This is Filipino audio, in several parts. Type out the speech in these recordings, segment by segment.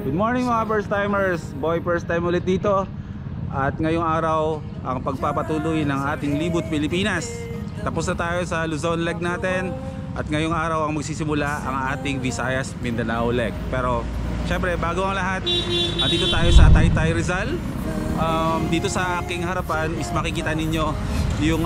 Good morning mga first timers, boy first time ulit dito. At ngayong araw ang pagpapatuloy ng ating Libot Pilipinas. Tapos na tayo sa Luzon leg natin. At ngayong araw ang magsisimula ang ating Visayas Mindanao leg. Pero syempre bago ang lahat, dito tayo sa Taytay Rizal. Dito sa aking harapan is makikita ninyo yung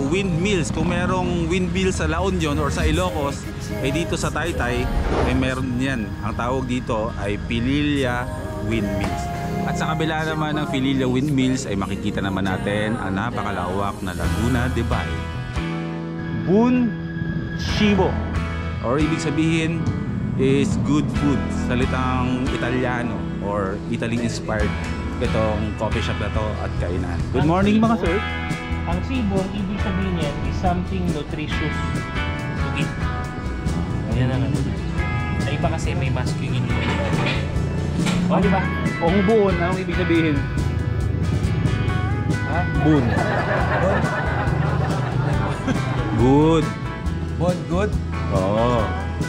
windmills. Kung merong windmill sa La Union or sa Ilocos, ay dito sa Taytay ay meron yan. Ang tawag dito ay Pililla Windmills. At sa kabila naman ng Pililla Windmills ay makikita naman natin ang napakalawak na Laguna de Bay. Buon-Cibo, or ibig sabihin is good food, salitang Italiano or Italy inspired itong coffee shop na to at kainan. Good morning mga sir. Ang Cibo, ibig sabihin yan is something nutritious to eat. Yan ang ano. Sa iba kasi may masculine. O, di ba? Kung buon, anong ibig sabihin? Ha? Buon. Good. Bon, good? Oo.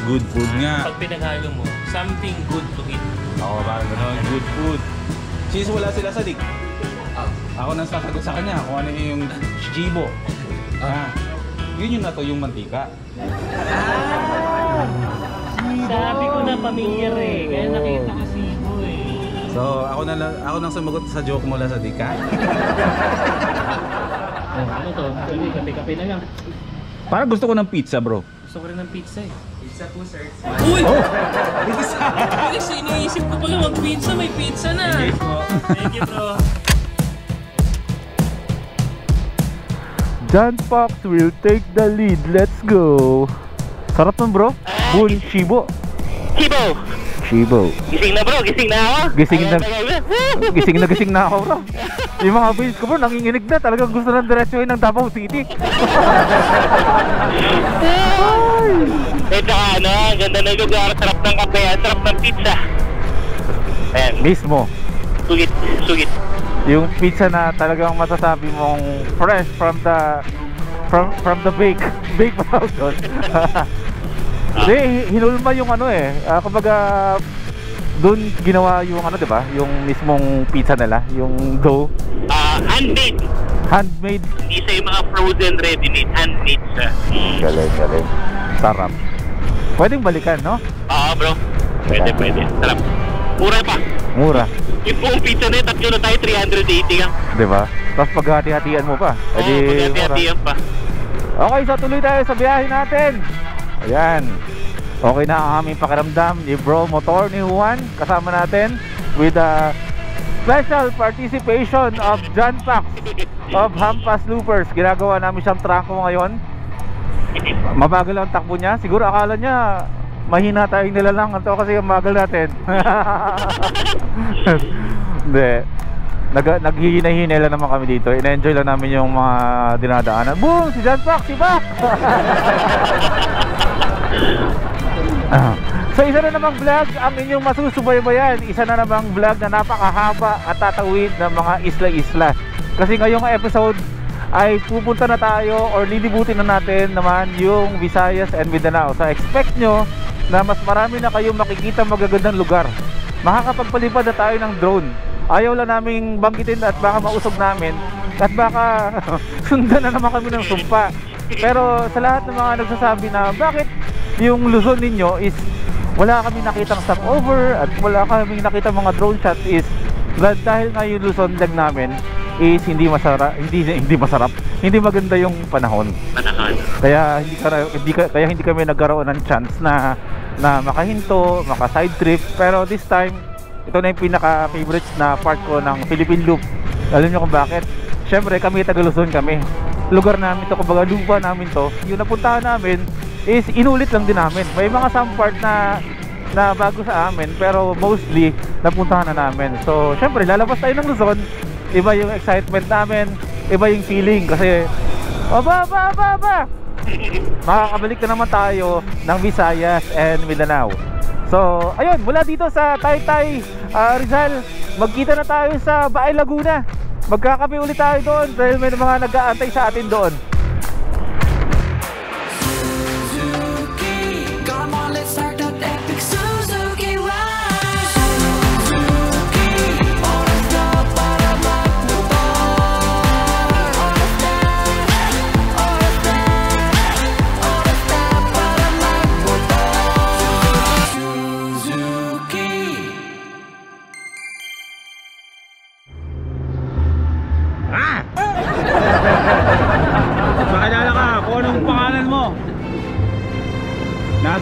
Good food nga. Pag pinaghalo mo, something good to eat. Oo, parang gano'n. Good food. Since wala sila sa dik, ako nang sasagot sa kanya kung ano yung Cibo. Yun yung nato yung mantika. Sabi ko na pamilyar eh. Kaya nakita ko Cibo eh. So, ako nang sumagot sa joke mula sa dik, ha? Ano to? Kape-kape na lang. Parang gusto ko ng pizza, bro. Gusto ko rin ng pizza eh. Pizza po, sir. Uy! Oh! Kasi iniisip ko pala mag-pizza, may pizza na. Thank you po. Thank you bro. John Fox will take the lead. Let's go. Sarap nun, bro. Buon-Cibo. Cibo! Cibo. Gising na bro, gising na ako. Gising na ako, bro. Yung mga boys ko, bro, nanginginig na. Talagang gusto ng diretsuhin ng Davao City. Eh saka ano, ang ganda ng lugar, sarap ng kape, sarap ng pizza. Ayan, Mismo. sugit, sugit. Yung pizza na talagang masasabi mong fresh from the bake pa doon. Hindi, hinulma yung ano eh. Kumbaga doon ginawa yung ano, 'di ba? Yung mismong pizza nila, yung dough. Handmade. Handmade. Hindi sa yung mga frozen ready-made, handmade siya. Galing. Sarap. Pwedeng balikan, no? Oo bro. Pwede. Sarap. Mura pa. Mura. Yung buong pizza na yun, tatlo na tayo, 380 lang. 'Di ba? Tapos paghati-hatian mo pa. Oo, paghati-hatian pa. Okay, so tuloy tayo sa biyahe natin. Ayan. Okay na ang aming pakiramdam ni Bro Motor ni Juan. Kasama natin with a special participation of John Fox of Hampas Loopers. Ginagawa namin siyang trangko ngayon. Mabagal ang takbo niya. Siguro akala niya mahina tayong nilalang. Ito kasi ang magal natin. Hindi. Naghihinay-hinay lang naman kami dito. In-enjoy lang namin yung mga dinadaanan. Boom! Si John Fox! Si Fox! So isa na namang vlog ang inyong masusubaybayan. Isa na namang vlog na napakahaba at tatawid ng mga isla-isla. Kasi ngayong episode ay pupunta na tayo or lilibutin na natin naman yung Visayas and Mindanao. So expect nyo na mas marami na kayong makikita magagandang lugar. Makakapagpalipad na tayo ng drone. Ayaw lang naming banggitin at baka mausog namin at baka sundan na naman kami ng sumpa. Pero sa lahat ng mga nagsasabi na bakit yung Luzon ninyo is wala kami nakitang stopover at wala kami nakitang mga drone shots is dahil nga yung Luzon leg namin is hindi masarap, hindi maganda yung panahon. Kaya hindi kami nagkaroon ng chance na makahinto, maka side trip. Pero this time ito na yung pinaka favorite na part ko ng Philippine Loop. Alam nyo kung bakit? Syempre kami taga Luzon kami. Lugar namin to, kumbaga lupa namin to. Yung napuntahan namin is inulit lang din namin. May mga some part na bago sa amin, pero mostly napuntahan na namin. So syempre lalabas tayo ng Luzon, iba yung excitement namin, iba yung feeling kasi makakabalik na naman tayo ng Visayas and Mindanao. So ayun, mula dito sa Taytay Rizal, magkita na tayo sa Baay Laguna. Magkakape ulit tayo doon dahil may mga nag-aantay sa atin doon. Suzuki, come on, let's start that epic Suzuki ride.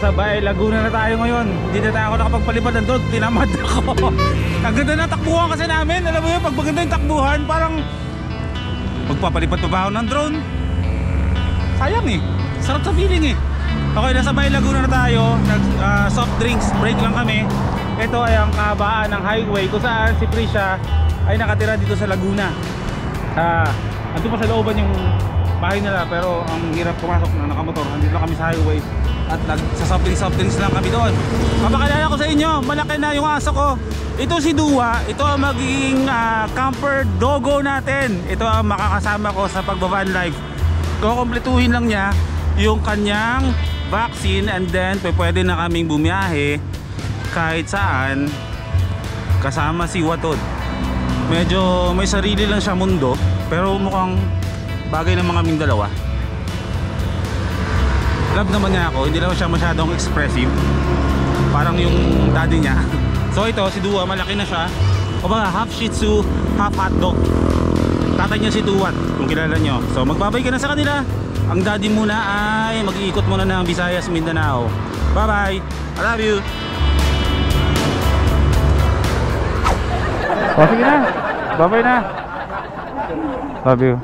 nasa Bae Laguna na tayo ngayon. Hindi na tayo nakapagpalipad ng drone, tinamad ako. Ang ganda ng takbuhan kasi namin. Alam mo yun, pag maganda yung takbuhan, parang magpapalipad pa ba ako ng drone? Sayang eh, sarap sa feeling eh. Okay, nasa Bae Laguna na tayo. Soft drinks break lang kami. Ito ay ang kahabaan ng highway kung saan si Prisha ay nakatira dito sa Laguna. Ando pa sa looban yung bahay nila, pero ang hirap pumasok na nakamotor. Andito lang kami sa highway at sa soft drinks lang kami doon. Papakilala ko sa inyo, malaki na yung aso ko. Ito si Dua, ito ang magiging camper doggo natin. Ito ang makakasama ko sa pagbavan life. Kukumpletuhin lang niya yung kanyang vaccine and then pwede na kaming bumiyahe kahit saan kasama si Watod. Medyo may sarili lang siya mundo, pero mukhang bagay ng mga aming dalawa. Love naman niya ako, hindi lang siya masyadong expressive, parang yung daddy niya. So ito si Dua, malaki na siya. O ba, half Shih Tzu, half hotdog. Tatay niya si Duwat, kung kilala nyo. So magbabay ka na sa kanila. Ang daddy muna ay mag-iikot muna ng Visayas, Mindanao. Bye bye, I love you. O sige na, bye bye na. Love you.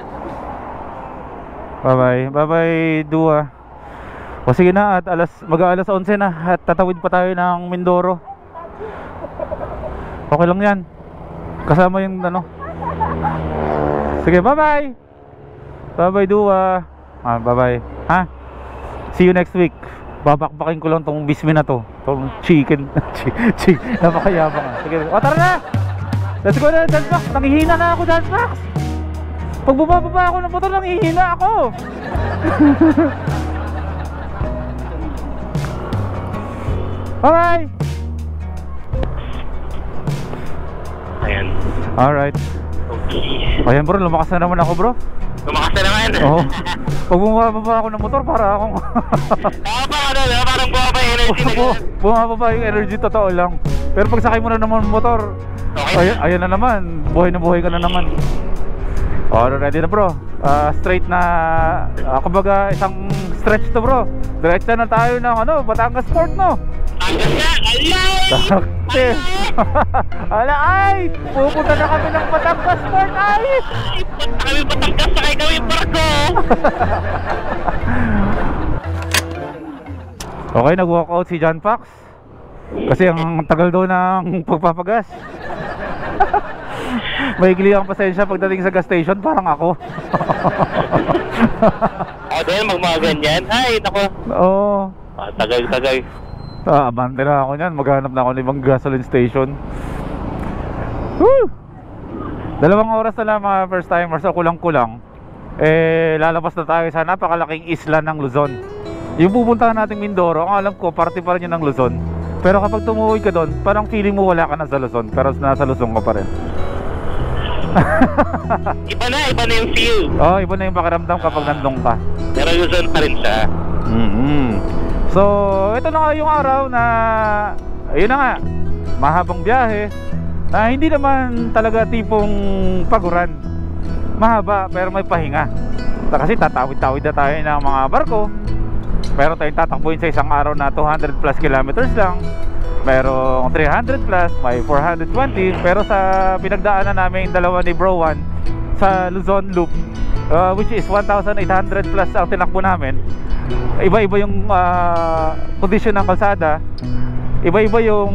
Bye bye, bye bye Dua. O sige na, at mag-aalas 11 na at tatawid pa tayo ng Mindoro. Okay lang yan, kasama yung ano. Sige, bye bye. Bye bye Dua. Bye bye. Ha? See you next week. Babakbakin ko lang tong bismi na to, tong chicken. Napakayabang ka. Sige, o tara na. Let's go na, Dance Max. Nangihina na ako, Dance Max. Pag bumababa ako ng motor, nangihina ako. Bye-bye. Ayan. Alright. Okay. Ayan bro, lumakas na naman ako bro. Lumakas na naman. Oo. Pag bumababa ako ng motor, para akong parang bumaba yung energy na ganyan. bumababa yung energy, totoo lang. Pero pag sakay mo na naman ng motor, Okay. ayan na naman, buhay na buhay ka na naman. Ready na bro. Straight na, kumbaga isang stretch to bro. Diretso na tayo ng Batangas Port, no? Hanggang nga, alay! Ala ay! Pupunta na kami ng Batangas Port, ay! Punta kami Batangas, sakay kami barko! Okay, nag-walk out si John Fox kasi ang tagal daw ng pagpapagas. Maigli ang pasensya pagdating sa gas station, parang ako. Dahil mga ganyan, ay nako. Oo. Tagal. Abante na ako niyan, maghanap na ako ng ibang gasoline station. Woo! 2 oras na lang mga first timers, o kulang-kulang. Lalabas na tayo sa napakalaking isla ng Luzon. Yung pupuntahan nating Mindoro, ang alam ko, parte pa rin yun ng Luzon. Pero kapag tumuwi ka doon, parang feeling mo wala ka na sa Luzon, pero nasa Luzon ka pa rin. Iba na yung feel. Oh, iba na yung pakiramdam kapag nandun ka. Pero Luzon pa rin siya. So, ito na nga yung araw na, ayun na nga, mahabang biyahe, na hindi naman talaga tipong paguran. Mahaba, pero may pahinga. Kasi tatawid-tawid na tayo ng mga barko. Meron tayong tatakbuhin sa isang araw na 200 plus kilometers lang. Merong 300 plus, may 420. Pero sa pinagdaanan namin dalawa ni Bro One sa Luzon Loop, which is 1,800 plus ang tinakbo namin. Iba-iba yung kondisyon ng kalsada, iba-iba yung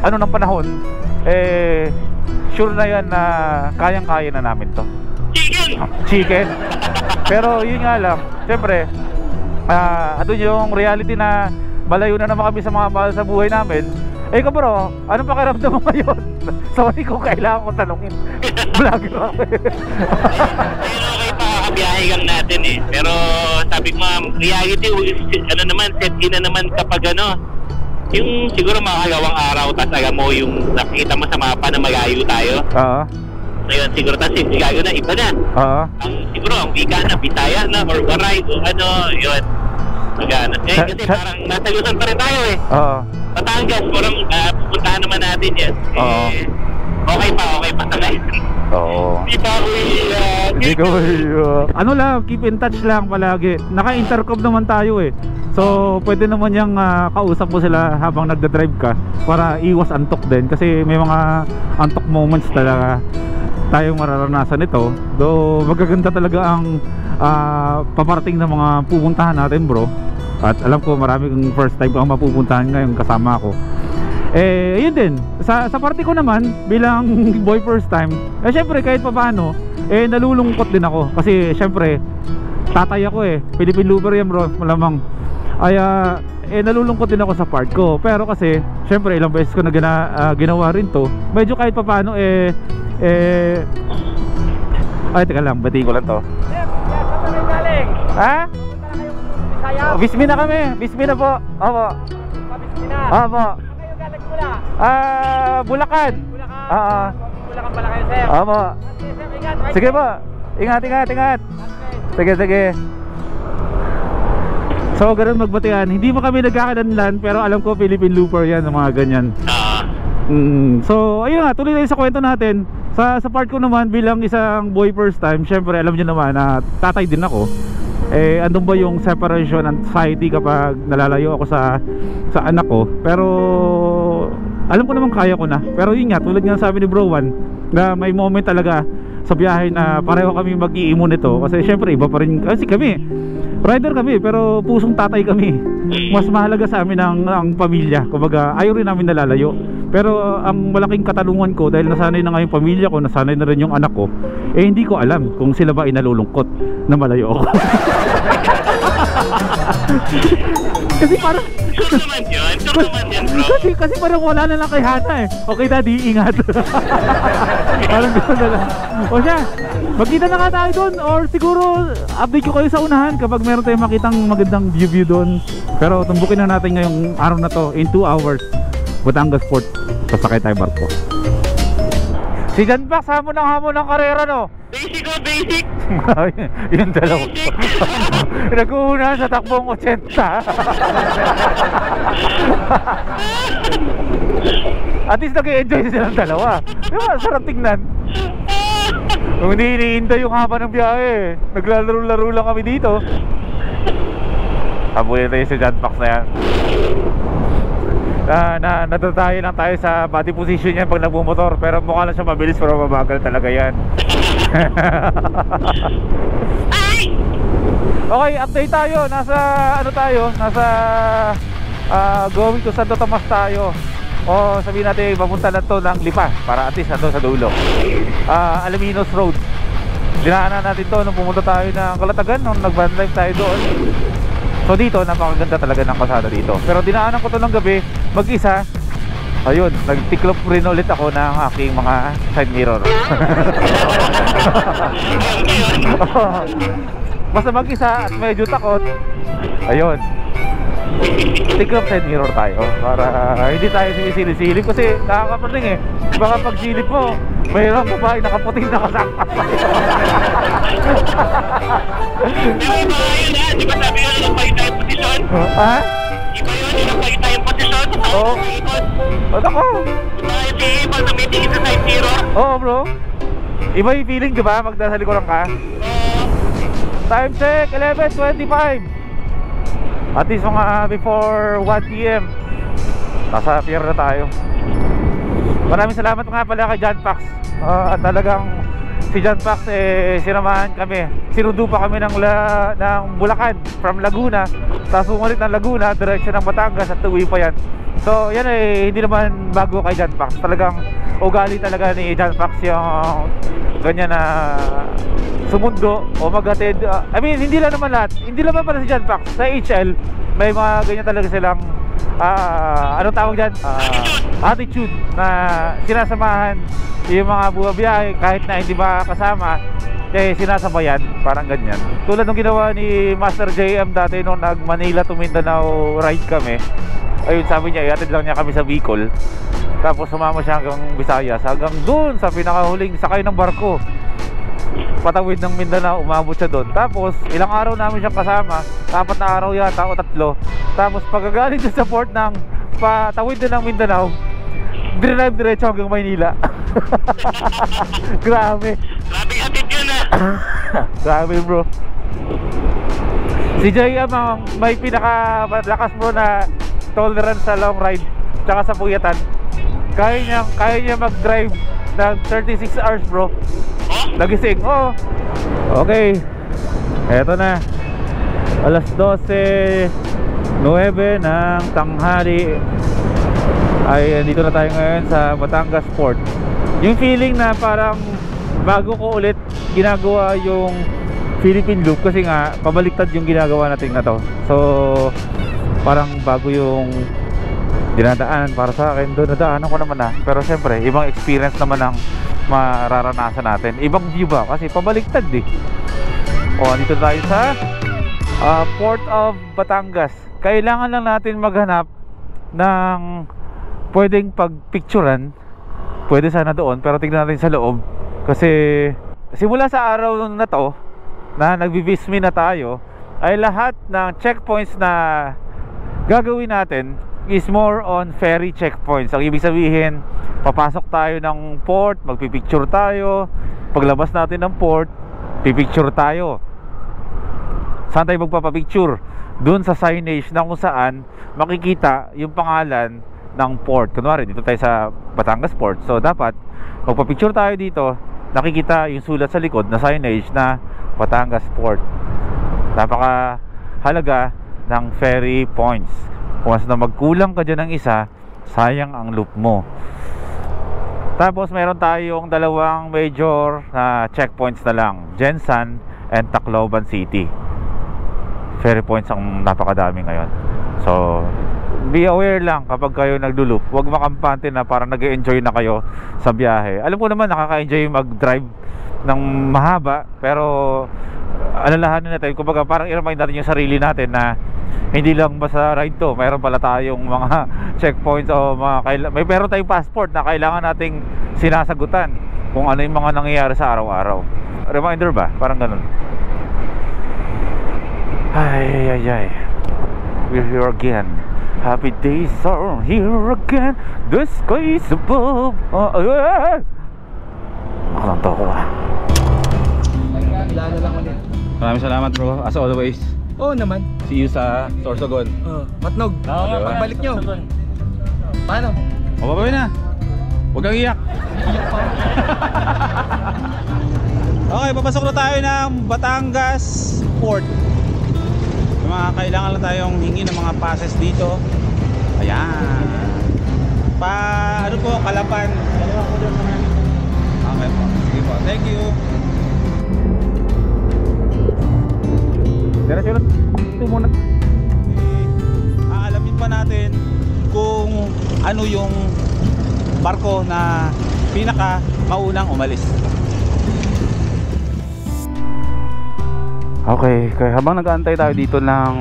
ng panahon. Sure na yan na kayang-kaya na namin to. Chicken. Pero yun nga lang, siyempre doon yung reality na malayo na naman kami sa mga mahal sa buhay namin. Ikaw bro, anong pakiramdam mo ngayon? Sorry kung kailangan ko tanungin. Vlogger ako eh. Okay pa, kabiyahe lang natin eh. Pero sabi ko reality set in na naman kapag yung siguro makakagawang araw, tas alam mo yung nakita mo sa mapa na malayo tayo. Oo. Ngayon siguro tas Chicago na, iba na. Oo. Siguro ang Bika na, Bisaya na, or Waray, o yun. Kasi parang nasa Luzon pa rin tayo eh. Oo. Batangas, parang pupuntahan naman natin yan. Oo. Okay pa sakay. Oo. Di pa ako Hindi ka ano lang, keep in touch lang palagi. Naka-intercom naman tayo eh. So, pwede naman yung kausap mo sila habang nagda-drive ka para iwas antok din. Kasi may mga antok moments talaga tayong mararanasan ito. Though magaganda talaga ang paparating na mga pupuntahan natin, bro. At alam ko maraming first time kang mapupuntahan ngayon kasama ako. Yun din, sa party ko naman bilang boy first time, syempre kahit pa paano nalulungkot din ako. Kasi syempre tatay ako Philippine Looper yan, bro, malamang. Ay nalulungkot din ako sa part ko. Pero kasi syempre ilang beses ko na ginawa rin to. Medyo kahit pa paano ay teka lang, batiin ko lang to. Ha? Bismi na kami, Bismi na po. Opo. Opo. Bulacan. Bulacan pala kayo, sir. Opo. Sige po. Ingat. Sige. So ganun magbatian. Hindi mo kami nagkakadanlan, pero alam ko Philippine Looper yan, mga ganyan. So ayun nga, tuloy tayo sa kwento natin. Sa part ko naman bilang isang boy first time, syempre alam niyo naman na tatay din ako. Andun ba yung separation anxiety kapag nalalayo ako sa anak ko. Pero alam ko naman kaya ko na. Pero yun nga, tulad nga sabi ni Bro Juan, na may moment talaga sa biyahe na pareho kami mag-iimon nito. Kasi syempre iba pa rin kasi kami, rider kami pero pusong tatay kami. Mas mahalaga sa amin ang pamilya. Kumbaga ayaw rin namin nalalayo. Pero ang malaking katanungan ko, dahil nasanay na nga yung pamilya ko, nasanay na rin yung anak ko, hindi ko alam kung sila ba ay nalulungkot na malayo ako. Kasi parang Sure naman yan, bro. kasi parang wala na lang kay Hana Okay daddy, ingat. Parang gano'n na lang. O siya, magkita na nga tayo doon. Or siguro update ko kayo sa unahan kapag meron tayong makitang magandang view doon. Pero tumbukin na natin ngayong araw na to. In 2 hours Batangas Port, sasakay tayo barko. Si John Pax, hamon ng karera, no? Basic. Yung dalawa. Nag-uuna sa takbong 80. At least nag-i-enjoy silang dalawa. Diba, sarap tingnan. Kung hindi iniintay yung haba ng biyahe, naglalaro-laro lang kami dito. Habulin tayo si John Pax na yan. Natatayo lang tayo sa body position yan pag nagbumotor. Pero mukha lang siya mabilis, pero mabagal talaga yan. Okay, update tayo. Nasa going to Santo Tomas tayo. O sabihin natin papunta na to ng Lipa para at least nandun sa dulo. Alaminos Road. Dinaanan natin to nung pumunta tayo ng Kalatagan, nung nag-van life tayo doon. So dito, napakaganda talaga ng kalsada dito. Pero dinaanan ko to ng gabi, mag-isa. Ayun, nagtiklop rin ulit ako ng aking mga side mirror. Basta mag-isa at medyo takot. Ayun, tiklop side mirror tayo para hindi tayo sumisilip-silip. Kasi nakakapating baka pag silip mo, mayroong babae nakaputing nakasakta. Iba yun di ba sabi yun napakita yung posisyon? Ha? Iba yun napakita yung posisyon? Oo. Ba't ako? Iba yung feeling pag tumitingin sa side mirror? Oo, bro. Iba yung feeling, di ba? Pag nasa likuran ka. Time check, 11:25. At least mga before 1 PM nasa pier na tayo. Maraming salamat nga pala kay John Pax. At talagang si John Pax sinamahan kami. Sinundo pa kami ng Bulacan from Laguna. Tapos bumalik ng Laguna, direksyon ng Batangas at tuwi pa yan. So yan hindi naman bago kay John Pax. Talagang ugali talaga ni John Pax yung ganyan na sumundo o maghatid. I mean, hindi lang naman lahat. Hindi naman pala si John Pax. Sa HL, may mga ganyan talaga silang anong tawag dyan? Attitude na sinasamahan yung mga bumabiyahe kahit na hindi ba kasama, sinasabayan, parang ganyan. Tulad ng ginawa ni Master JM dati nung nag Manila to Mindanao ride kami. Ayun, sabi niya iatid lang niya kami sa Bicol, tapos sumama siya hanggang Visayas, hanggang dun sa pinakahuling sakay ng barko patawid ng Mindanao, umabot siya doon. Tapos ilang araw namin siyang kasama, 4 na araw yata o 3. Tapos pagkagaling siya sa port ng patawid din ng Mindanao, drive diretso hanggang Maynila. Grabe. Grabe atid yun Grabe bro. Si Jay ang may pinakalakas bro na tolerance sa long ride tsaka sa puyatan. Kaya niya mag-drive ng 36 hours bro. Nagising. Oo. Okay. Eto na. Alas 12:09 ng tanghali. Ay dito na tayo ngayon sa Batangas Port. Yung feeling na parang bago ko ulit ginagawa yung Philippine Loop kasi nga pabaliktad yung ginagawa natin na to. So parang bago yung dinadaanan para sa akin. Doon nadaanan ko naman pero syempre ibang experience naman ang mararanasan natin. Ibang view ba? Kasi pabaliktad O dito tayo sa Port of Batangas. Kailangan lang natin maghanap ng pwedeng pagpicturan. Pwede sana doon pero tignan natin sa loob. Kasi simula sa araw na to na nagbi-visme na tayo ay lahat ng checkpoints na gagawin natin is more on ferry checkpoints. Ang ibig sabihin, papasok tayo ng port, magpipicture tayo. Paglabas natin ng port, pipicture tayo. Saan tayo magpapapicture? Doon sa signage na kung saan makikita yung pangalan ng port. Kunwari dito tayo sa Batangas Port, so dapat magpapicture tayo dito, nakikita yung sulat sa likod na signage na Batangas Port. Napaka halaga ng ferry points. Kung na magkulang ka dyan ng isa, sayang ang loop mo. Tapos meron tayong dalawang major na checkpoints na lang, Jensan and Tacloban City. Ferry points ang napakadami ngayon. So be aware lang kapag kayo naglo-loop, huwag makampante na parang nag-enjoy na kayo sa biyahe. Alam ko naman nakaka-enjoy mag-drive ng mahaba, pero alalahanin natin, kumbaga parang i-remind natin yung sarili natin na hindi lang basta ride to, mayroon pala tayong mga checkpoints o meron tayong passport na kailangan nating sinasagutan kung ano yung mga nangyayari sa araw-araw. Reminder ba? Parang ganun. Ay. We're here again. Happy days are here again. The sky is above. Nakalanto ako Maraming salamat bro, as always. Oo naman. See you sa Sorsogon. Matnog. Pagbalik nyo. Paano? Mababay na. Huwag kang iyak. Okay, papasok na tayo ng Batangas Port. Kailangan lang tayong hingi ng mga passes dito. Ayan. Ano po, Kalapan. Okay po, sige po, thank you. Diretso lang. Ito muna. Aalamin pa natin kung ano yung barko na pinaka maunang umalis. Okay, kaya habang nag-aantay tayo dito ng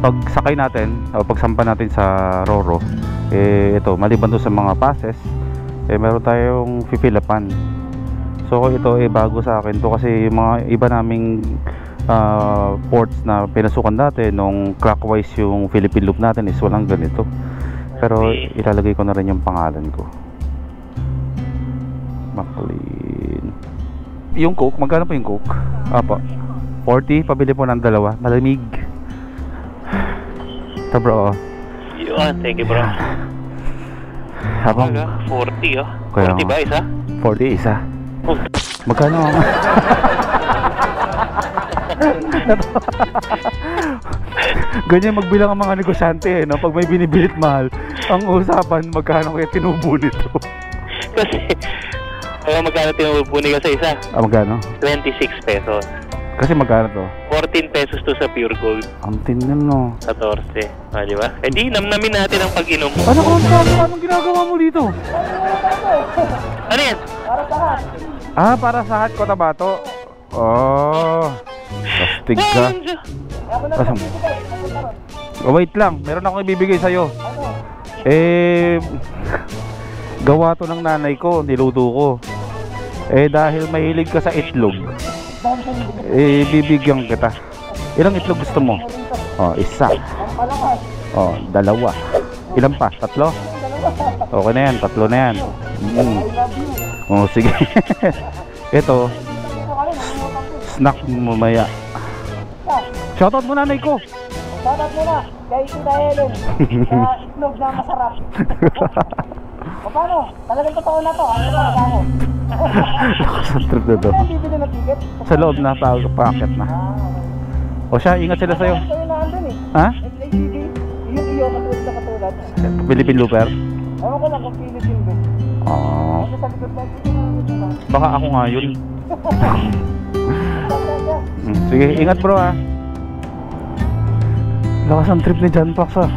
pagsakay natin o pagsampa natin sa Roro, ito, maliban doon sa mga passes, meron tayong pipilapan. So ito bago sa akin to kasi yung mga iba naming ports na pinasukan dati nung clockwise yung Philippine Loop natin is walang ganito. Pero ilalagay ko na rin yung pangalan ko. McLean. Yung Coke, magkano po yung Coke? Apa 40, pabili po ng dalawa. Malamig. Ito bro. Yun, thank you bro. Habang 40 Kaya 40 ba isa? 40 isa. Magkano ang ganyan magbilang ang mga negosyante no? Pag may binibilit mahal, ang usapan magkano kaya tinubo nito. Kasi magkano tinubo nila sa isa? Magkano? 26 pesos. Kasi magkano to? 14 pesos to sa Pure Gold. Ang tinan no. 14. Di ba? Di namnamin natin ang pag-inom. Anong ginagawa mo dito? Ano yan? Para sa Hat Cotabato. Pastig ka. Wait lang, meron akong ibibigay sa'yo. Gawa to ng nanay ko, niluto ko. Dahil mahilig ka sa itlog, bibigyan kita. Ilang itlog gusto mo? Isa. Dalawa. Ilan pa? Tatlo? Okay na yan, 3 na yan. Oh, sige. Ito. Snack mamaya. Shoutout mo nanay ko. Shoutout muna kay Tita Helen sa itlog na masarap. O paano? Talagang totoo na to. Ano ba ako? Lakas ang trip na to. Ano bibili na ticket? Sa loob na, packet na. O siya, ingat sila sa'yo. Kayo na andun eh. Ha? SATV, iyo katulad na katulad. Philippine Looper? Ewan ko lang kung Philippine ba. Oo. Kasi sa likod na Baka ako nga yun. Sige, ingat bro ha. Lakas ang trip ni John Pax ha.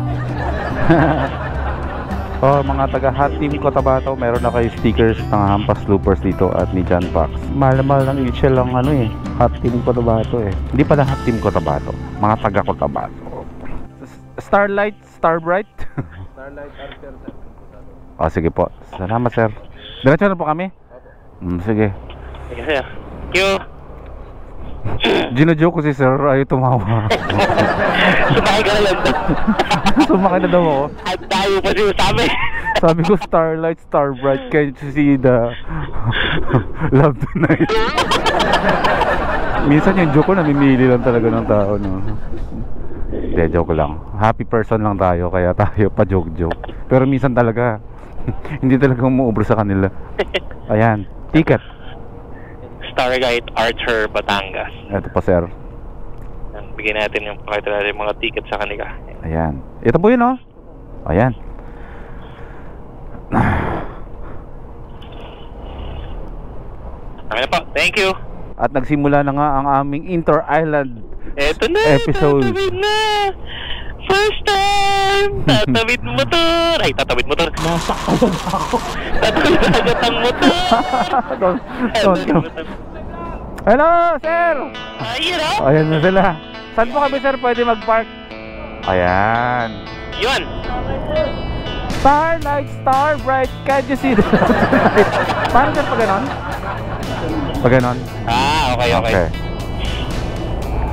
Oh, mga taga Hot Team Cotabato, meron na kayo stickers ng Hampas Loopers dito at ni John Pax. Mahal na mahal ng HL lang ano eh, Hot Team Cotabato eh. Hindi pala Hot Team Cotabato, mga taga Cotabato. Starlight, Starbright. Starlight Archer. Oh, sige po. Salamat sir. Diretso na po kami? Sige. Sige sir. Thank you. Gino-joke ko si sir, ayaw tumawa. Sumakay ka na lang. Sumakay na daw ako. At tayo pa siya sabi. Sabi ko Starlight, Starbright, can't you see the love tonight? Minsan yung joke ko, namimili lang talaga ng tao, no? Hindi, joke lang. Happy person lang tayo, kaya tayo pa joke-joke. Pero minsan talaga, hindi talaga umuubro sa kanila. Ayan, ticket. Starlight Archer Batangas. Ito po sir. Bigyan natin yung pakita natin mga ticket sa kanila. Ayan. Ito po yun, oh. Ayan. Okay na po. Thank you. At nagsimula na nga ang aming Inter-Island Eto na. episode. Tatawid na. First time. Tatawid motor. Ay, tatawid motor. Nasaktan na ako. Tatawid agad ang motor. Hello, sir! Ayun o. Ayan na sila. Saan po kami, sir, pwede mag-park? Ayan. Yun. Starlight, Starbright, can't you see the Paano sir, pag ganon? Pag ganon? Ah, okay.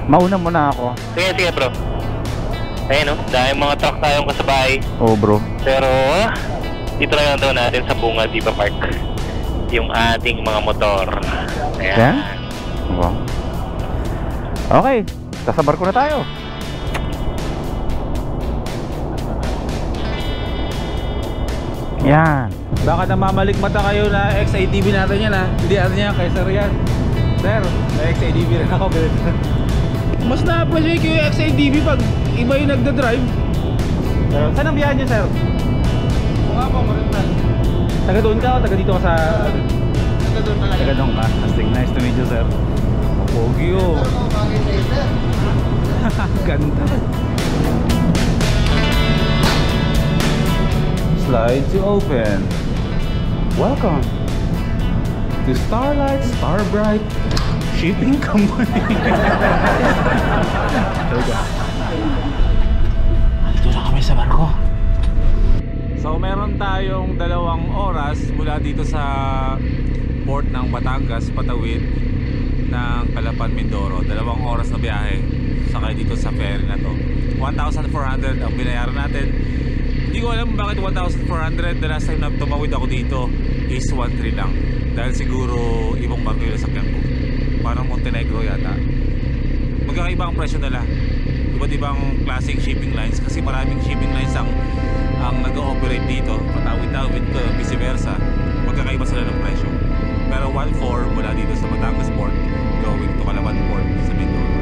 Mauna muna ako. Sige bro. Ayun o. Dahil mga truck tayong kasabay. Oh, bro. Pero, dito lang daw natin sa Bunga Diva Park yung ating mga motor. Ayan? Wow. Okay, nasa barko na tayo. Yan. Baka namamalik mata kayo na XADV natin yan ha. Hindi ano yan, kay sir yan. Sir, may XADV rin ako. Mas na-appreciate ko yung XADV pag iba yung nagda-drive. Saan ang biyahe niyo, sir? Mga po, Marinman. Taga doon ka o taga dito ka sa... Taga doon talaga. Taga doon ka? Astig, nice to meet you, sir. Pogi oh. Ganda. Slide to open. Welcome to Starlight Starbright Shipping Company. Dito na kami sa barko. So meron tayong 2 oras mula dito sa port ng Batangas patawid ng Calapan, Mindoro. 2 oras na biyahe sakay dito sa ferry na to. 1,400 ang binayaran natin. Hindi ko alam bakit 1,400. The last time na tumawid ako dito is 1,300 lang. Dahil siguro ibang barko yung nasakyan ko. Parang Montenegro yata. Magkakaiba ang presyo nila. Iba't ibang klaseng shipping lines kasi maraming shipping lines ang nag-ooperate dito. Patawid-tawid ko, vice versa. Magkakaiba sila ng presyo. Pero 1,400 mula dito sa Batangas Port going to Calapan Port sa Mindoro.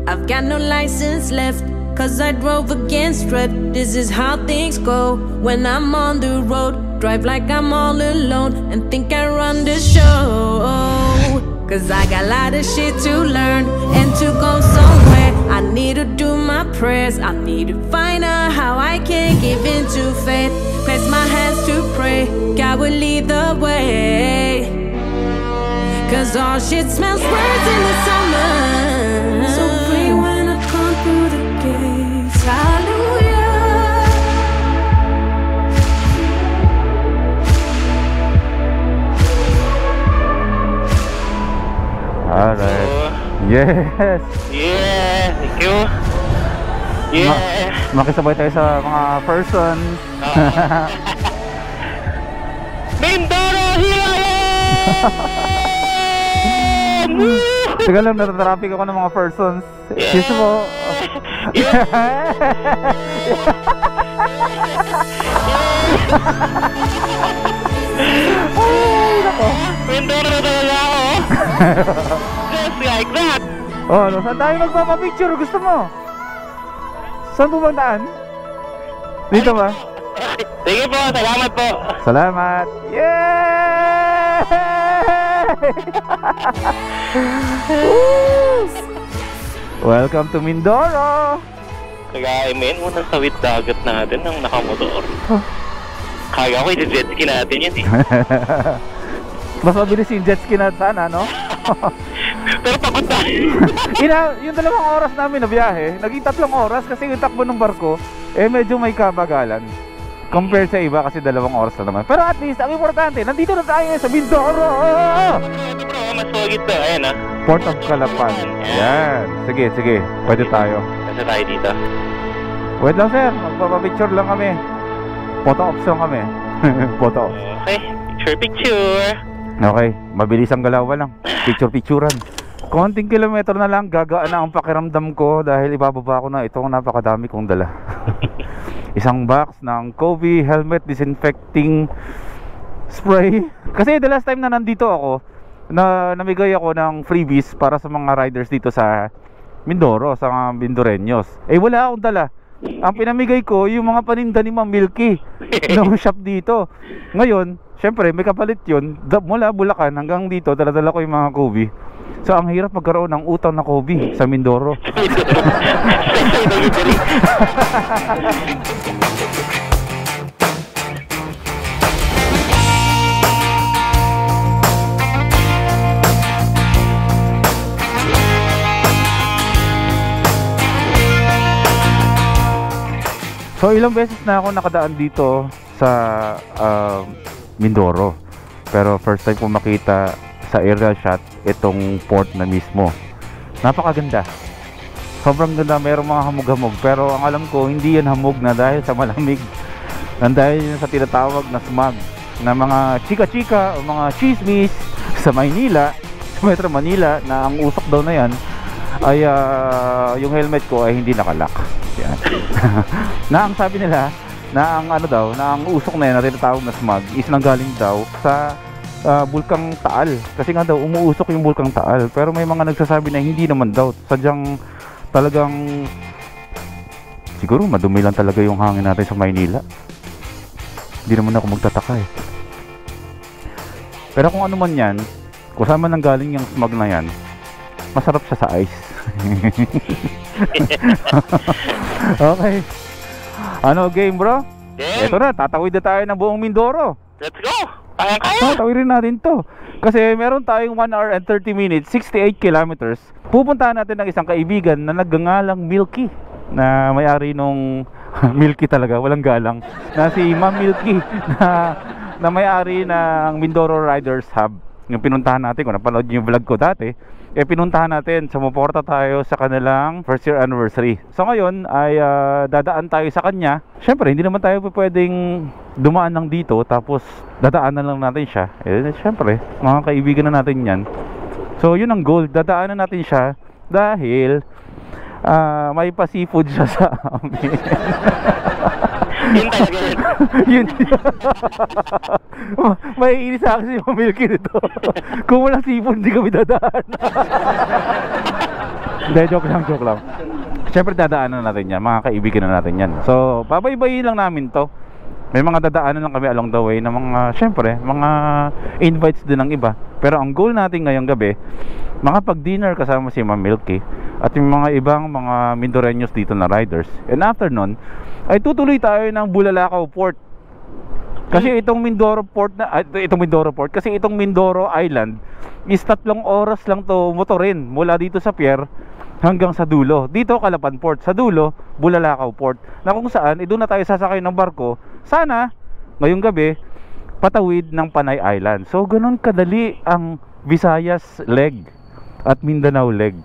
I've got no license left, cause I drove against red. This is how things go when I'm on the road. Drive like I'm all alone and think I run the show. Cause I got a lot of shit to learn and to go somewhere. I need to do my prayers. I need to find out how I can give in to faith. Place my hands to pray, God will lead the way. Cause all shit smells worse in the summer. So free when I come through the gates. Hallelujah. Alright. Yes. Yeah, thank you. Yeah. Makisabay tayo sa mga person. Mindoro, here I am! Teka lang, natatraffic ako ng mga persons. Excuse mo. Ay, nako. Mindoro na talaga ako. Just like that. Oh, ano, saan tayo magpapapicture? Gusto mo? Saan po bang daan? Dito ba? Sige po, salamat po. Salamat! Yay! Woo! Welcome to Mindoro! Kaya men, unang tawid dagat natin ng nakamotor. Kaya ko i-jet ski natin yan eh. Mas mabilis yung jet ski na sana, no? Pero pagod tayo. Yung 2 oras namin na biyahe, naging 3 oras kasi yung takbo ng barko, medyo may kabagalan. Compare sa iba kasi 2 oras na naman. Pero at least, ang importante, nandito na tayo sa Mindoro! Ito bro, mas wagit to. Ayan ah. Port of Calapan. Yan. Sige. Pwede tayo. Kasi tayo dito. Wait lang sir, magpapapicture lang kami. Photo ops lang kami. Photo ops. Okay, picture. Okay, mabilis ang galawan lang. Picture-picturean. Konting kilometro na lang, gagaan na ang pakiramdam ko dahil ibababa ko na itong napakadami kong dala. Isang box ng Kobe helmet disinfecting spray. Kasi the last time na nandito ako, namigay ako ng freebies para sa mga riders dito sa Mindoro, sa mga Mindoreños. Wala akong dala. Ang pinamigay ko, yung mga paninda ni Ma'am Milky ng shop dito. Ngayon, syempre may kapalit yun. Mula Bulacan hanggang dito, dala-dala ko yung mga Kobe. So ang hirap magkaroon ng utang na Kobe sa Mindoro. So ilang beses na ako nakadaan dito sa Mindoro. Pero first time ko makita sa aerial shot itong port na mismo. Napakaganda. Sobrang ganda, mayroong mga hamog-hamog. Pero ang alam ko, hindi yan hamog na dahil sa malamig. Dahil sa tinatawag na smog. Na mga chika-chika o mga chismis sa Maynila, sa Metro Manila, na ang usok daw na yan ay yung helmet ko ay hindi nakalak. Yan. Na ang sabi nila na ang ano daw, na ang usok na yan na tinatawag na smog is nanggaling daw sa Bulkang Taal. Kasi nga daw umuusok yung Bulkang Taal. Pero may mga nagsasabi na hindi naman daw. Sadyang talagang siguro madumi lang talaga yung hangin natin sa Maynila. Hindi naman ako magtataka eh. Pero kung ano man yan, kung saan man nanggaling yung smog na yan, masarap siya sa ice. Okay. Ano game bro? Game. Ito na, tatawid na tayo ng buong Mindoro. Let's go. Kaya. Tawirin natin to. Kasi meron tayong 1 hour and 30 minutes, 68 kilometers. Pupuntahan natin ng isang kaibigan na nagngangalang Milky, na may-ari nung Milky talaga, walang galang, na si Ma'am Milky, na may-ari ng Mindoro Riders Hub. Yung pinuntahan natin, kung napanood yung vlog ko dati, pinuntahan natin, sumuporta tayo sa kanilang first year anniversary. So ngayon ay dadaan tayo sa kanya. Syempre hindi naman tayo pwedeng dumaan lang dito tapos dadaanan lang natin siya. Syempre mga kaibigan na natin yan. So yun ang goal, dadaanan natin siya dahil may pa-seafood siya sa amin. Yun talaga yun. Yun. May inis sa akin si Mamilky nito. Kung walang seafood, hindi kami dadaan. Hindi, joke lang. Siyempre dadaanan natin yan, mga kaibigan na natin yan. So, babaybayin lang namin to. May mga dadaanan lang kami along the way na mga, siyempre, mga invites din ng iba. Pero ang goal natin ngayong gabi, makapag-dinner kasama si Ma'am Milky at yung mga ibang mga Mindoreños dito na riders. And after nun, ay tutuloy tayo ng Bulalakaw Port. Kasi itong Mindoro Port kasi itong Mindoro Island is 3 oras lang to motorin mula dito sa pier hanggang sa dulo. Dito Calapan Port, sa dulo Bulalakaw Port. Na kung saan doon na tayo sasakay ng barko. Sana ngayong gabi patawid ng Panay Island. So ganun kadali ang Visayas leg at Mindanao leg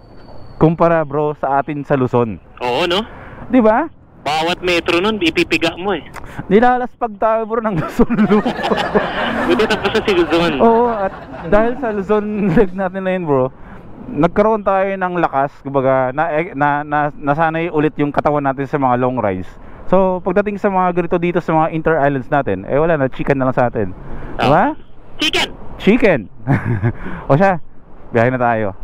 kumpara bro sa atin sa Luzon. Oo no? Di ba? Bawat metro nun, ipipiga mo eh. Nilalaspag tayo bro ng Luzon Loop. Buti tapos sa si Luzon. Oo, at dahil sa Luzon leg natin na yun bro, nagkaroon tayo ng lakas, kumbaga nasanay ulit yung katawan natin sa mga long rides. So pagdating sa mga ganito dito sa mga inter-islands natin, eh wala na, chicken na lang sa atin. Diba? Chicken! Chicken! O siya, biyahe na tayo.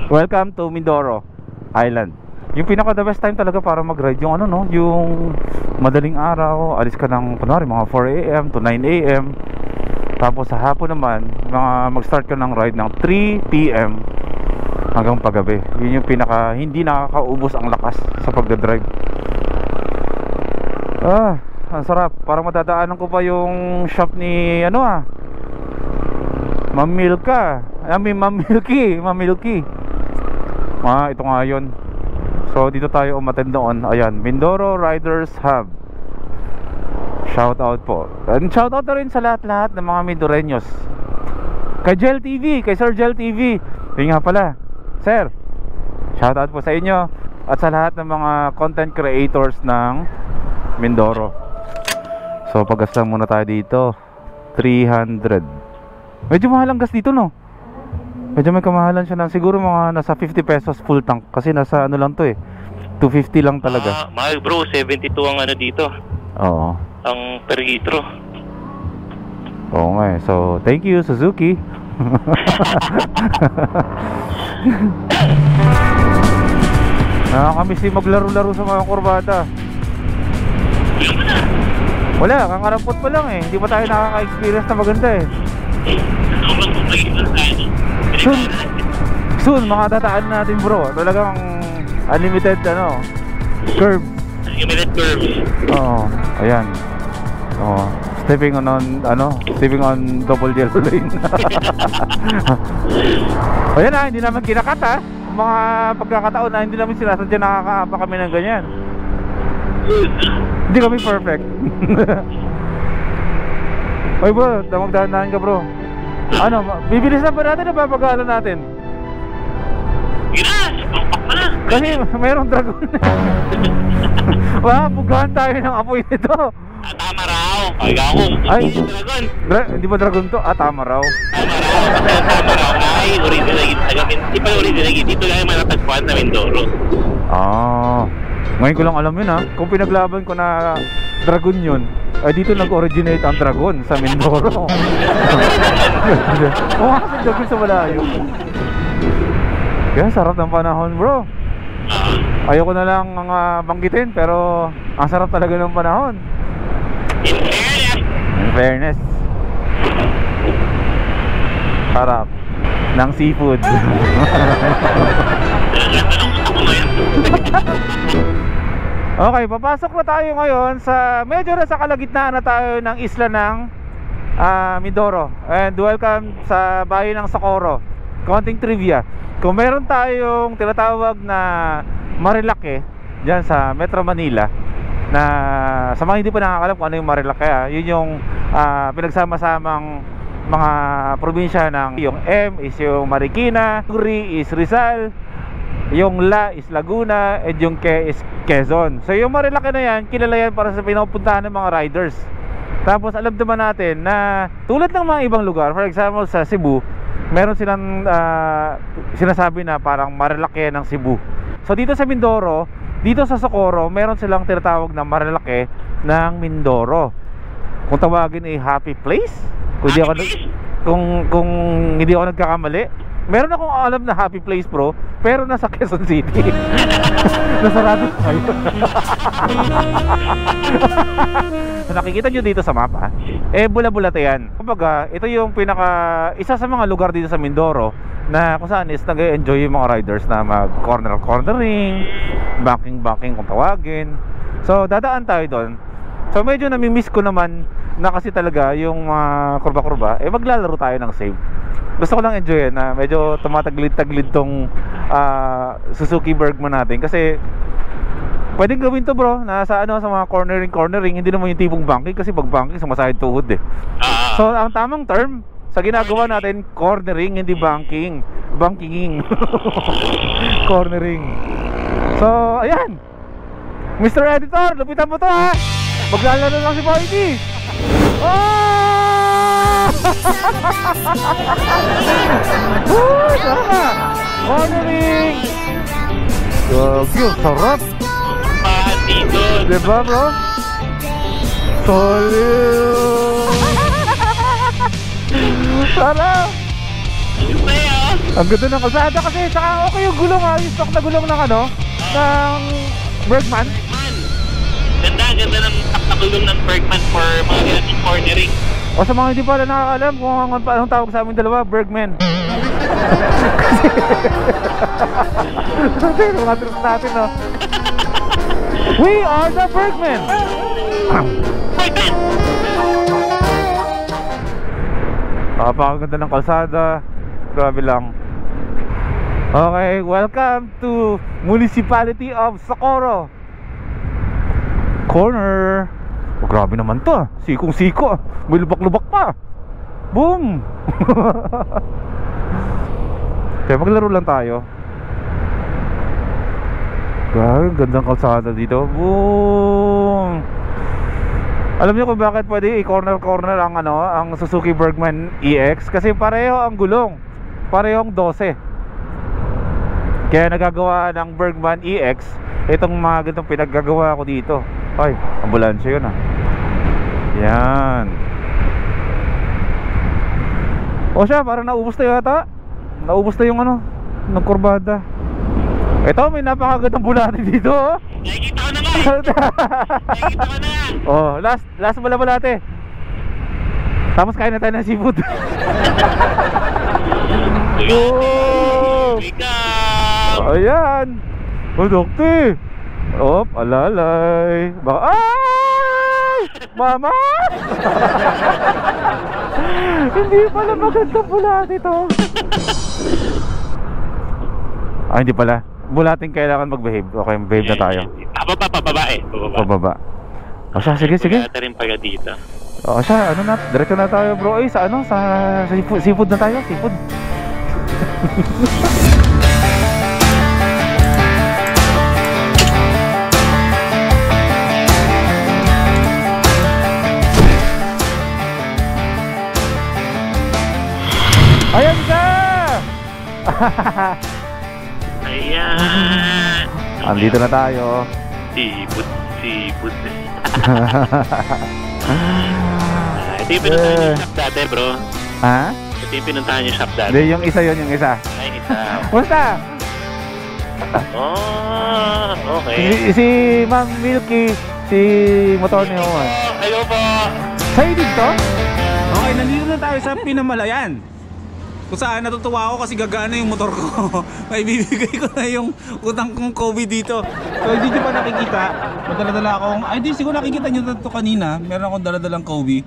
Welcome to Mindoro Island. Yung pinaka the best time talaga para mag-ride, yung ano no, yung madaling araw, alis ka ng kunwari mga 4 AM to 9 AM. Tapos sa hapon naman, mag-start ka ng ride ng 3 PM hanggang paggabi. Yun yung pinaka hindi nakakaubos ang lakas sa pagdadrive. Ang sarap. Parang madadaanan ko pa yung shop ni ano Ma'am Milka. Ma'am Milky. Ito nga yun. So dito tayo umattend doon. Ayan, Mindoro Riders Hub. Shout out po. And shout out na rin sa lahat-lahat ng mga Mindoreños. Kay Gel TV, kay Sir Gel TV. Yun nga pala, Sir, shout out po sa inyo at sa lahat ng mga content creators ng Mindoro. So paggas lang muna tayo dito. 300. Medyo mahal ang gas dito no. Medyo may kamahalan siya ng siguro mga nasa 50 pesos full tank. Kasi nasa ano lang to eh, 250 lang talaga. Mahal bro, 72 ang ano dito. Oo. Ang per litro. Oo nga eh. So thank you Suzuki. Nakakamiss din maglaro-laro sa mga kurbata. Wala, kangarapot pa lang eh. Hindi pa tayo nakaka-experience na maganda eh. Soon mga tataan natin bro. Talagang unlimited curve. Unlimited curves. Oo, ayan. Oo, stepping on double yellow lane. Ayan hindi naman kinakat mga pagkakataon na hindi namin sinasadya nakakaapa kami ng ganyan. Hindi kami perfect. Oy bro, magdahan-dahan ka bro. Bibilis na ba natin o babagalan natin? Kasi mayroong dragon. Bugahan tayo ng apoy nito. Tama raw. Ay, dragon. Hindi ba dragon to? Tama raw. Tama raw. Ay, original. Di pa original. Dito lang yung matatagpuan sa Mindoro. Ngayon ko lang alam yun kung pinaglaban ko na dragon yun, ay dito nag-originate ang dragon sa Mindoro. Kasi dragon sa malayo. Kaya sarap ng panahon bro. Ayoko na lang banggitin pero ang sarap talaga ng panahon. In fairness. Sarap ng seafood. Okay, papasok na tayo ngayon sa medyo nasa kalagitnaan na tayo ng isla ng Mindoro. And welcome sa bayan ng Socorro. Konting trivia. Kung meron tayong tinatawag na Marilake dyan sa Metro Manila, na sa mga hindi pa nakakalam kung ano yung Marilake, yun yung pinagsama-samang mga probinsya ng yung M is yung Marikina, Uri is Rizal, yung La is Laguna, and yung Ke is Quezon. So yung Marilake na yan, kilala yan para sa pinupuntahan ng mga riders. Tapos alam naman natin na tulad ng mga ibang lugar, for example sa Cebu, meron silang sinasabi na parang Marilake ng Cebu. So dito sa Mindoro, dito sa Socorro, meron silang tinatawag na Marilake ng Mindoro. Kung tawagin ay happy place, kung hindi ako nagkakamali, meron akong alam na happy place bro, pero nasa Quezon City. Nasarado tayo. So nakikita nyo dito sa mapa, bula-bula yan. Kumbaga, ito yung isa sa mga lugar dito sa Mindoro na kung saan is nag-enjoy yung mga riders na mag-cornering, banking kung tawagin. So dadaan tayo doon. So medyo nami-miss ko naman na kasi talaga yung kurba-kurba, maglalaro tayo ng save. Gusto ko lang enjoy na medyo tumataglid-taglid tong Suzuki Bergman natin kasi pwedeng gawin to bro na sa mga cornering, hindi naman yung tipong banking kasi pag banking sumasahid tuhod eh. So ang tamang term sa ginagawa natin, cornering, hindi banking. Bankinging. Cornering. So ayan, Mr. Editor, lupitan mo to ha. Maglalaro lang si Boy D. Oh! Uy, tama. Cornering. Gagyo, sarap. Pahan dito. Diba bro? Solid. Sarap. Ayun ba yun? Ang ganda ng kalsada kasi saka okay yung gulong ha. Yung stock na gulong ng ano, ng Bergman. Ganda ng taktakulong ng Bergman for mga ganitong cornering. O sa mga hindi pala nakakalam kung anong tawag sa amin dalawa, Bergman. Ito yung mga trip natin, no? We are the Bergman! Bergman! Napakaganda ng kalsada. Grabe lang. Okay, welcome to Municipality of Socorro. Corner. Oh, grabe naman to. Sikong-siko. May lubak-lubak pa. Boom. Kaya maglaro lang tayo. Grabe, gandang kalsada dito. Boom. Alam niyo kung bakit pwede i-corner-corner ang ang Suzuki Bergman EX? Kasi pareho ang gulong. Parehong 12. Kaya nagagawa ng Bergman EX itong mga ganitong pinaggagawa ko dito. Ay, ambulansya yun ah. Yan. O siya, parang naubos na yata. Naubos na yung ng kurbada. Ito, may napakagandang bulate dito oh. Nakikita ko na nga eh. Nakikita ko na nga. Oh, last bulate. Tapos kain na tayo ng seafood. Oh! Ikaw! Ayan. Oh, dokte. Op, alalay. Baka, ay! Mama! Hindi pala magandang bulate ito. Hindi pala. Bulating kailangan mag-behave. Okay, behave na tayo. Pababa eh. Pababa. O siya, sige. Pagkata rin pala dito. O siya, diretso na tayo bro. Sa seafood na tayo. Seafood. Ayan ka! Ayan! Andito na tayo. Seafood. Ito yung pinuntahan yung shop dati bro. Ha? Ito yung pinuntahan yung shop dati. Hindi, yung isa. Ay, isa. Basta! Oh, okay. Si Ma'am Milky, si motor ni Juan. Hello po. Sa'yo dito? Okay, nandito na tayo sa Pinamalayan. Kung saan natutuwa ako kasi gagana yung motor ko. May bibigay ko na yung utang kong COVID dito. So hindi nyo pa nakikita. Madala-dala akong, di siguro nakikita nyo ito kanina. Meron akong dala-dalang COVID.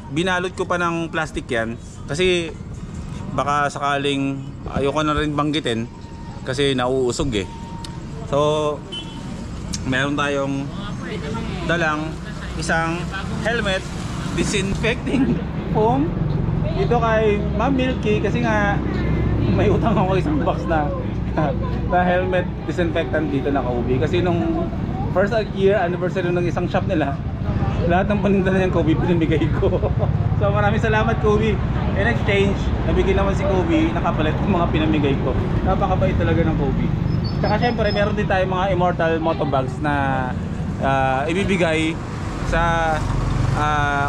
Binalot ko pa ng plastic yan. Kasi baka sakaling ayoko na rin banggitin. Kasi nauusog eh. So meron tayong dalang isang helmet disinfecting foam dito kay Ma'am Milky kasi nga may utang ako isang box na helmet disinfectant dito na Kobe kasi nung first year anniversary ng isang shop nila lahat ng paninda na yung Kobe pinamigay ko. So maraming salamat Kobe. In exchange nabigyan naman si Kobe nakapalit ng mga pinamigay ko. Napakabait talaga ng Kobe. Tsaka syempre meron din tayong mga Immortal Motobags na ibibigay sa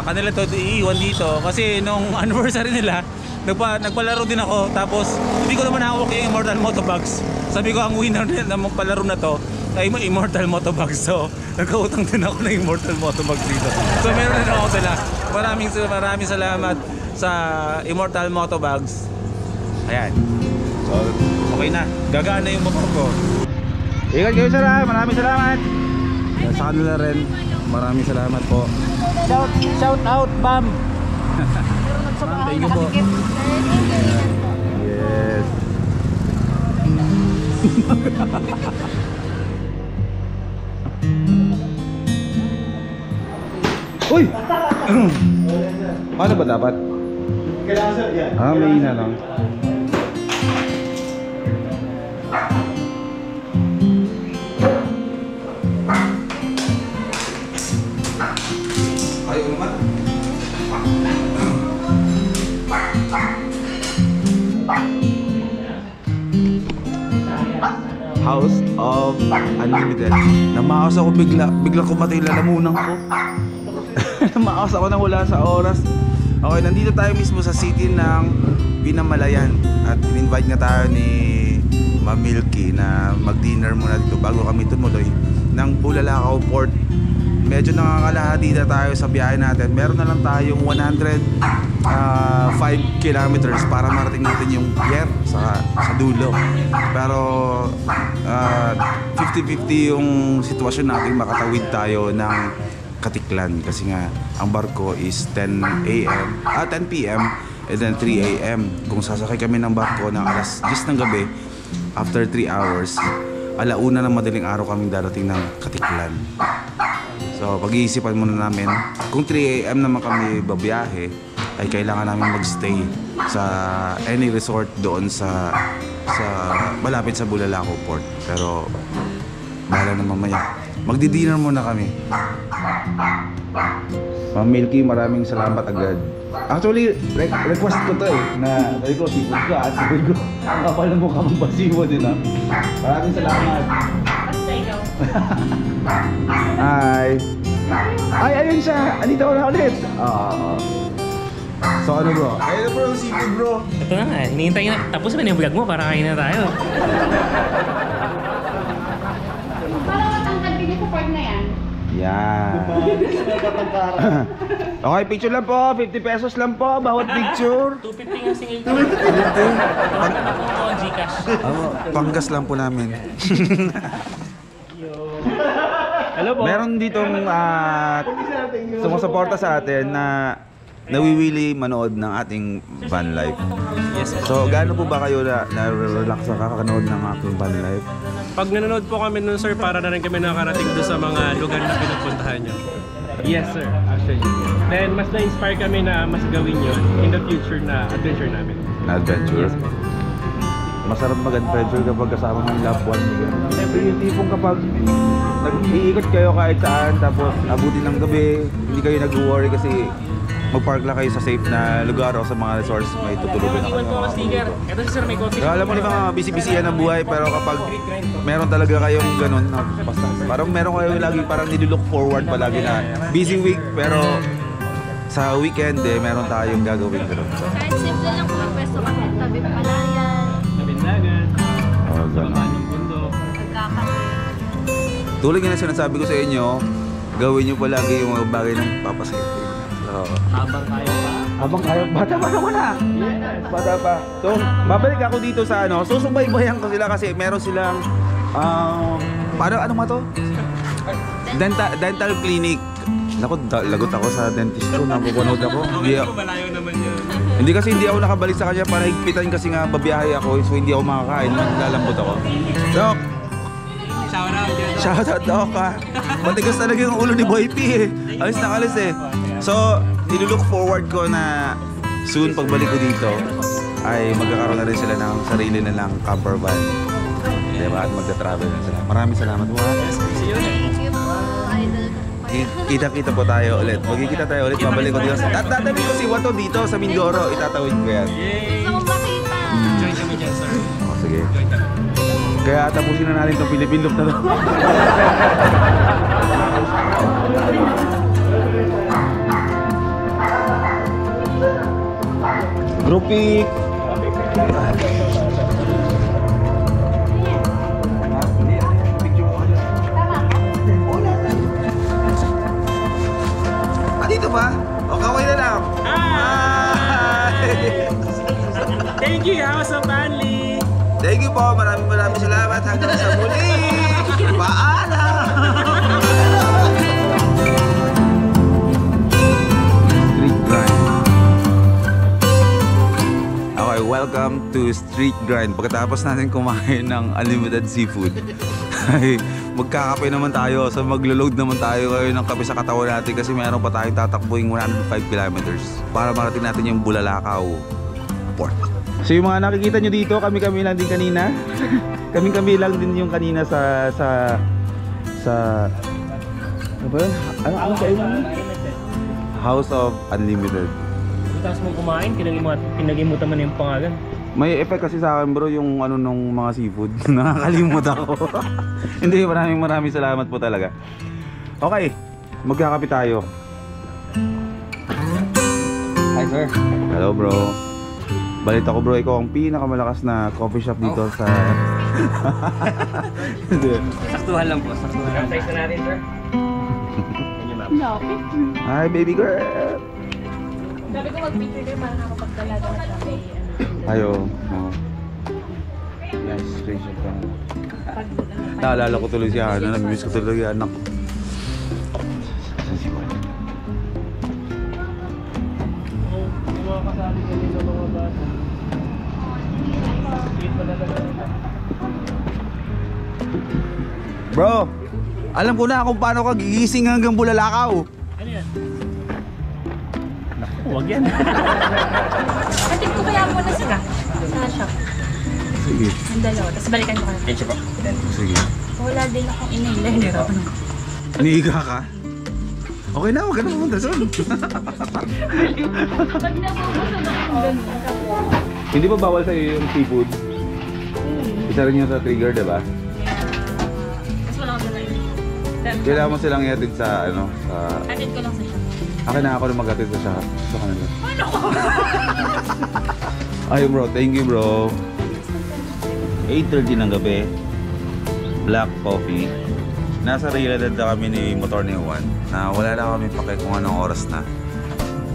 kanila to iiwan dito kasi nung anniversary nila nagpalaro din ako tapos hindi ko naman hawak yung Immortal Motobags. Sabi ko ang winner na magpalaro na to ay Immortal Motobags. So nagkautang din ako ng Immortal Motobags dito. So meron din ako sila. Maraming salamat sa Immortal Motobags. Ayan. So okay na. Gagana yung motor ko. Ingat kayo sir. Maraming salamat. Sa kanila rin. Maraming salamat po. Shout out, ma'am. Thank you po. Yes. Uy! Ano ba dapat? Kailangan sir, yan. May na lang. Ayaw naman. House of Unlimited. Namaos ako bigla kumatay lalamunan ko. Namaos ako nang wala sa oras. Okay, nandito tayo mismo sa city ng Pinamalayan. At in-invite nga tayo ni Ma'am Milky na mag-dinner muna dito bago kami tumuloy ng Bulalakaw Port. Medyo nakakalahati na tayo sa biyahe natin. Meron na lang tayong 105 kilometers para marating natin yung pier sa dulo. Pero 50-50 yung sitwasyon natin makatawid tayo ng Katiklan kasi nga ang barko is 10 p.m. and then 3 a.m. Kung sasakay kami ng barko ng alas 10 ng gabi, after 3 hours, alauna ng madaling araw kaming darating ng Katiklan. So pag-iisipan muna namin kung 3 a.m. naman kami babiyahe ay kailangan namin magstay sa any resort doon sa malapit sa Bulalakaw Port. Pero bahala na mamaya. Magdi-dinner muna kami. Ma'am Milky, maraming salamat agad. Actually, request ko to na sabi ko, seafood ka at sabi ko, ang kapal na mukha mong basiwa din Maraming salamat. Hi! Ay, ayun siya! Andito ko na ulit! So ano bro? Ayun na bro, seafood bro! Ito na nga, hinihintay na. Tapos ba na yung vlog mo para kain na tayo? Parang matangkad din sa part na yan. Yan! Okay, picture lang po! 50 pesos lang po, bawat picture! 250 nga single ko. 250? Pang Gcash. Panggas lang po namin. Hello po. Meron ditong sumusuporta sa atin na nawiwili manood ng ating van life. Yes, sir. So, gaano po ba kayo na-relax sa kakanood ng ating van life? Pag nanonood po kami nun, sir, para na rin kami nakarating doon sa mga lugar na pinupuntahan nyo. Yes, sir. Actually. Then, mas na-inspire kami na mas gawin yun in the future na adventure namin. Na adventure? Yes, po. Masarap mag-adventure kapag kasama ng loved one. Siyempre yung tipong kapag nag-iikot kayo kahit saan tapos abutin ng gabi, hindi kayo nag-worry kasi mag-park lang kayo sa safe na lugar o sa mga resorts may tutulugan na kayo. Iwan ko ang sticker. Ito si sir, may coffee. Alam mo naman mga busy-busy yan ang buhay pero kapag meron talaga kayong ganun, parang meron kayo lagi parang nilook forward palagi na busy week pero sa weekend meron tayong gagawin ganun. Kahit simple lang kung magpesto ka sa tabi palayan, Dagat, Ganun. ng bundok. pagkakati. Tulad nga na sinasabi ko sa inyo, gawin nyo palagi yung mga bagay ng papasaya. Habang tayo pa. Habang kayo, bata pa naman na. Yes, bata pa. So, babalik ako dito sa susubaybayan ko sila kasi meron silang, parang ano to? Dental clinic. Naku, lagot ako sa dentist ko, napupunod ako. Malayo naman yun. Hindi kasi hindi ako nakabalik sa kanya para higpitan kasi nga babiyahe ako so hindi ako makakain, lalambot ako. Doc! Shout out Doc ha! Matigas talaga yung ulo ni Boy P Alis na kalis So, nilook forward ko na soon pagbalik ko dito ay magkakaroon na rin sila ng sarili na lang camper van. Diba? At magta-travel na sila. Maraming salamat po ha! Thank you po, idol ko. Kita-kita po tayo ulit. Magkikita tayo ulit. Babalik ko dito. Tatawid ko si Wato dito sa Mindoro. Itatawid ko yan. Gusto kong makita. Join kami dyan, sir. Sige. Kaya tapusin na natin itong Philippine Loop na to. Grupik! Dito ba? O kaway na lang. Thank you, House of Manly! Thank you po. Maraming salamat. Hanggang sa muli. Paalam! Street Grind. Okay, welcome to Street Grind. Pagkatapos natin kumain ng unlimited seafood, ay magkakape naman tayo. So maglo-load naman tayo ngayon ng kape sa katawan natin kasi meron pa tayong tatakbuhin 105 kilometers para marating natin yung Bulalakaw Port. So yung mga nakikita nyo dito, kami-kami lang din kanina. kami-kami lang din yung kanina sa Ano ba yun? Ano kayo mo? House of Unlimited. Tapos mo kumain, kinalimutan mo na yung pangalan. May effect kasi sa akin bro yung ano nung mga seafood. Nakakalimot ako. Hindi, maraming salamat po talaga. Okay, magkakape tayo. Hi sir. Hello bro. Balita ko bro, ikaw ang pinakamalakas na coffee shop dito sa... Saktuhan lang po, saktuhan lang. Size na natin sir. No. Hi baby girl. Sabi ko mag-picture kayo para nakapagdalaga na siya. Ayo. Oh. Yes, screenshot ka. Naalala ko tuloy si Hana, nag-miss ko tuloy yung anak ko. Yung mga kasali kanina mga bata. Bro, alam ko na kung paano ka gigising hanggang Bulalakaw. Ano yan? Naku, huwag yan. Hatid ko kaya muna sila sa shop. Sige. Ang dalawa. Tapos balikan ko kayo. Thank you po. Sige. Wala din akong ina-ila. Hindi ako nung. Nihiga ka? Okay na, huwag ka na pumunta son. Pag nabubusog ako ganun. Hindi ba bawal sa'yo yung seafood? Isa rin yung sa trigger, diba? Tapos wala akong dalawa. Kailangan mo silang ihatid sa ano, sa... Hatid ko lang sa shop. Akin na ako na mag-hatid sa shop. Sa kanila. Ay bro, thank you bro. 8:30 ng gabi. Black coffee. Nasa realidad na kami ni Motor ni Juan na wala na kami pake kung anong oras na.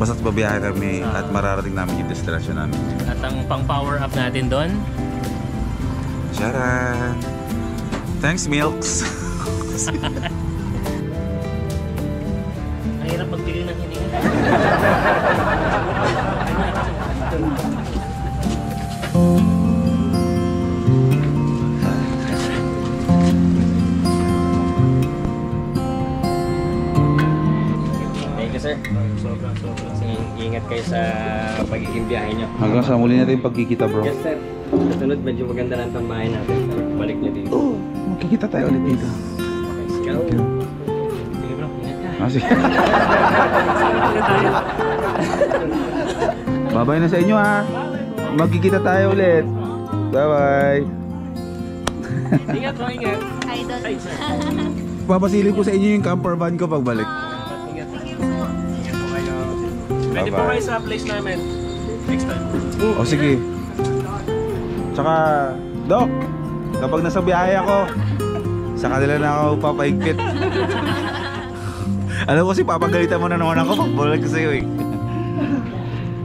Basta't babiyahe kami at mararating namin yung destination namin. At ang pang power up natin doon. Charan! Thanks Milks! Ang hirap magpili ng hininga. Thank you sir. Sobrang. Ingat kayo sa pagiging biyahe nyo. Hanggang sa muli natin pagkikita bro. Yes sir. Sa sunod medyo maganda lang ang bahay natin. Balik na dito. Oo, magkikita tayo ulit dito. Let's go. Sige bro, ingat ka. Sige. Bye-bye na sa inyo ha. Magkikita tayo ulit. Bye-bye. Ingat bro, ingat. Idol. Ay sir. Papasilip ko sa inyo yung camper van ko pagbalik. Ingat po kayo. Ready po kayo sa place namin. Next time. O sige. Tsaka, Doc, kapag nasa biyahe ako, sa kanila na ako papahigpit. Alam ko si papagalitan mo na naman ako pag bulag ko sa'yo eh.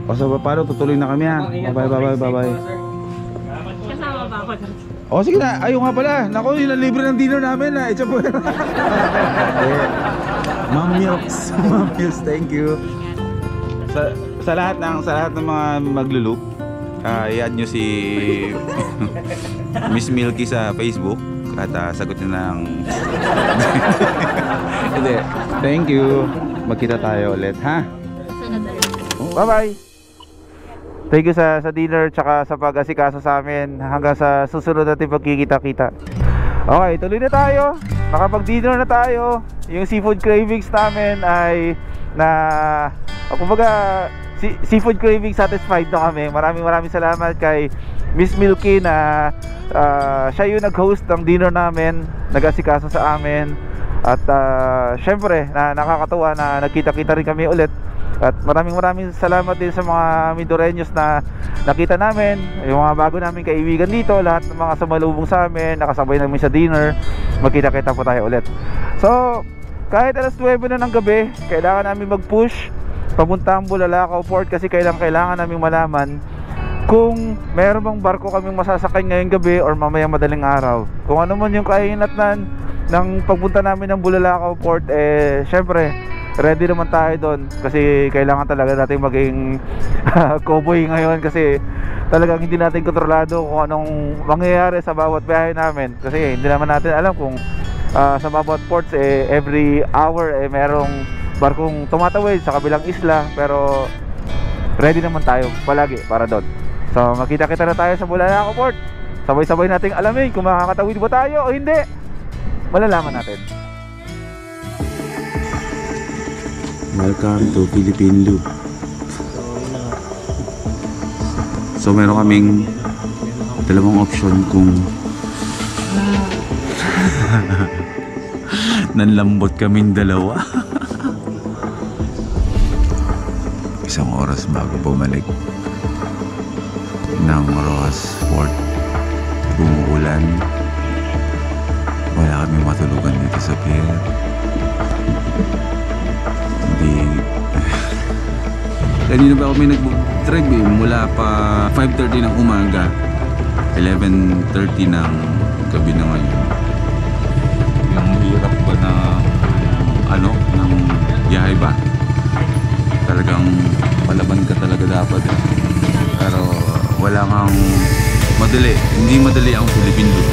O so paano, tutuloy na kami ha. Bye-bye. Kasama ba ako? O sige na, ayaw nga pala. Naku, yun ang libre ng dinner namin na. It's a po. Ma'am Milks. Ma'am Milks, thank you. Sa lahat ng mga maglulup, i-add nyo si Miss Milky sa Facebook at sagutin ng hindi. Thank you. Magkita tayo ulit ha. Bye bye. Thank you sa dinner tsaka sa pag-asikaso sa amin hanggang sa susunod natin pagkikita-kita. Okay, tuloy na tayo. Nakapag-dinner na tayo. Yung seafood cravings namin ay kumbaga seafood craving satisfied na kami. Maraming salamat kay Miss Milky na siya yung nag-host ng dinner namin, nag-asikaso sa amin. At syempre nakakatuwa na nagkita-kita rin kami ulit. At maraming salamat din sa mga Mindoreños na nakita namin, yung mga bago namin kaibigan dito, lahat ng mga sumalubong sa amin, nakasabay namin sa dinner. Magkita-kita po tayo ulit. So kahit alas 9 na ng gabi, kailangan namin mag-push papuntang Bulalakaw Port kasi kailangan namin malaman kung meron bang barko kaming masasakay ngayong gabi or mamayang madaling araw. Kung ano man yung kahinatnan ng pagpunta namin ng Bulalakaw Port, syempre ready naman tayo doon kasi kailangan talaga natin maging cowboy ngayon kasi talagang hindi natin kontrolado kung anong mangyayari sa bawat biyahe namin kasi hindi naman natin alam kung sa bawat ports every hour merong barkong tumatawid sa kabilang isla, pero ready naman tayo palagi para doon. So makita-kita na tayo sa Bulalakaw Port. Sabay-sabay nating alamin kung makakatawid ba tayo o hindi. Malalaman natin. Welcome to Philippine Loop. So meron kaming dalawang option kung nanlambot kaming dalawa. Isang oras bago bumalik ng Rojas Fort. Umuulan. Wala kami matulugan dito sa pier. Hindi. Kanina ba kami nag-drive mula pa 5:30 ng umaga, 11:30 ng gabi na ngayon. Yung hirap ba na ng biyahe ba? Talagang palaban ka talaga dapat eh. Pero wala kang madali, hindi madali ang Philippine Loop.